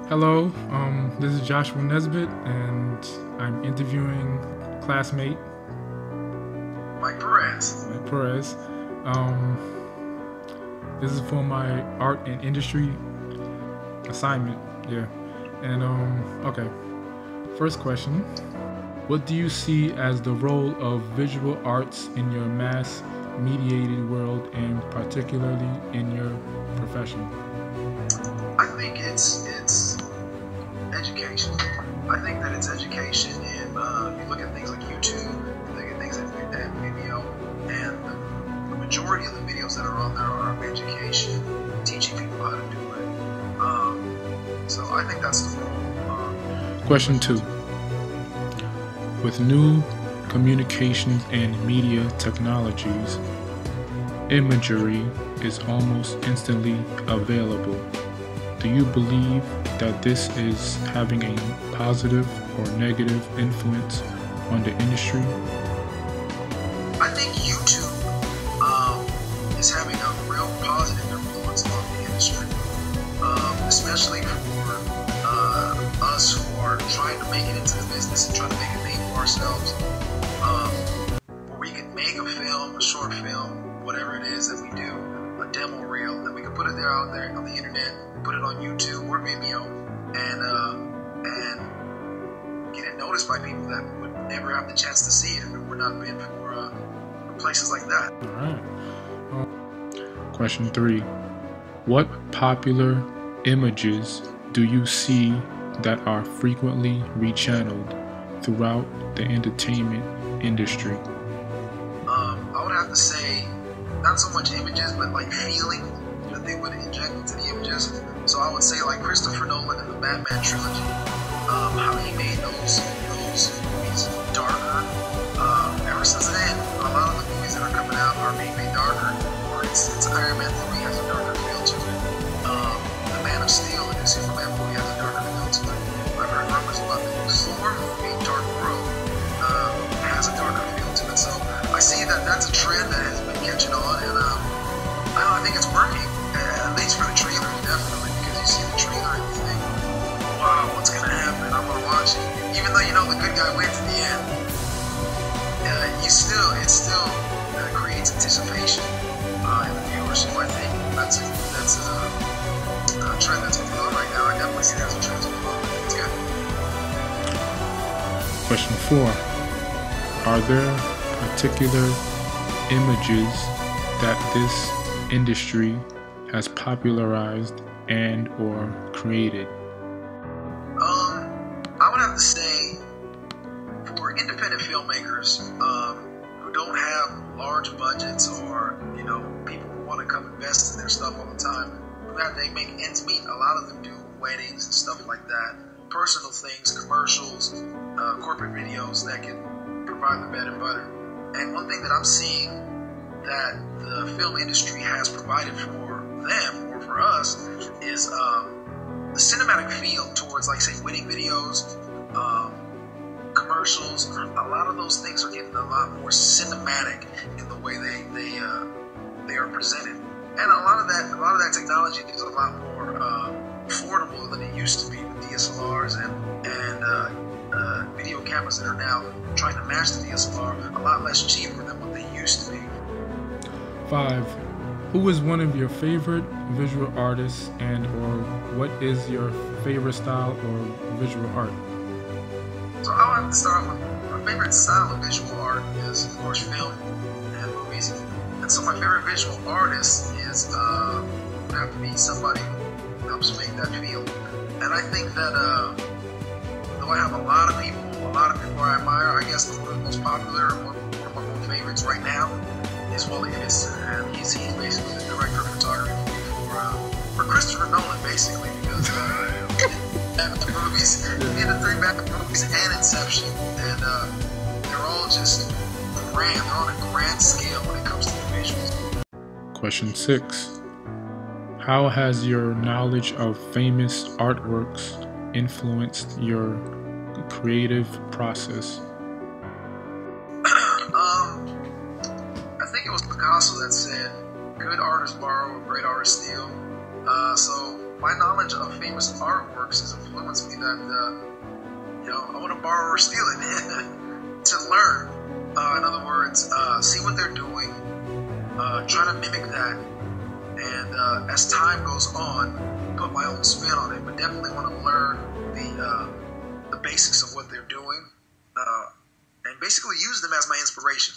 Hello, this is Joshua Nesbitt, and I'm interviewing classmate Mike Perez. Mike Perez. This is for my art and industry assignment. Yeah, and okay. First question: what do you see as the role of visual arts in your mass-mediated world, and particularly in your profession? I think it's education. I think that it's education in you look at things like YouTube, you look at things at Vimeo, and the majority of the videos that are on there are of education, teaching people how to do it. So I think that's the role. Question 2. With new communications and media technologies, imagery is almost instantly available. Do you believe that this is having a positive or negative influence on the industry? I think YouTube is having a real positive influence on the industry, especially for us who are trying to make it into the business and trying to make a name for ourselves. Where we can make a film, a short film, whatever it is that we do, a demo reel, that we can put it out there on the internet, put it on YouTube or Vimeo, and get it noticed by people that would never have the chance to see it if it were not been for places like that. All right. Question 3. What popular images do you see that are frequently rechanneled throughout the entertainment industry? I would have to say, not so much images, but like feeling that they would inject into the images. So I would say like Christopher Nolan in the Batman trilogy, how he made those movies darker. Ever since then, a lot of the movies that are coming out are being made darker. For instance, Iron Man 3 has a darker feel to it. The Man of Steel, the new Superman movie, has a darker feel to it. I've heard rumors about the new Thor movie, Dark World, has a darker feel to it. So I see that that's a trend that has been catching on, and I think it's working, at least for the trailer, definitely, because you see the trailer and you think, wow, what's going to happen? I'm going to watch it. Even though you know the good guy wins in the end, it still creates anticipation in the viewer. So I think that's a trend that's going on right now. I definitely see that's a trend that's going on. It's good. Question 4. Are there particular images that this industry has popularized and or created? I would have to say, for independent filmmakers who don't have large budgets, or people who want to come invest in their stuff all the time, they make ends meet. A lot of them do weddings and stuff like that, personal things, commercials, corporate videos that can provide the bread and butter. And one thing that I'm seeing that the film industry has provided for them, or for us, is the cinematic feel towards, like, say, wedding videos, commercials. A lot of those things are getting a lot more cinematic in the way they are presented. And a lot of that technology is a lot more affordable than it used to be with DSLRs and video cameras that are now trying to match the DSLR, a lot less cheaper than what they used to be. 5. Who is one of your favorite visual artists, and or what is your favorite style or visual art? So I'll have to start with my favorite style of visual art is, of course, film and movies. And so my favorite visual artist is would have to be somebody who helps make that feel. And I think that though I have a lot of people I admire, I guess the most popular, one of my more favorites right now is Wally Edison, and he's basically the director of photography for Christopher Nolan, basically, because the movies, he did the 3 Batman movies and Inception, and they're all just grand. They're on a grand scale when it comes to the visuals. Question 6. How has your knowledge of famous artworks influenced your creative process? I think it was Picasso that said, "Good artists borrow, great artists steal." So my knowledge of famous artworks has influenced me that I want to borrow or steal it to learn. In other words, see what they're doing, try to mimic that, and as time goes on, put my own spin on it. But definitely want to learn the basics of what they're doing, and basically use them as my inspiration.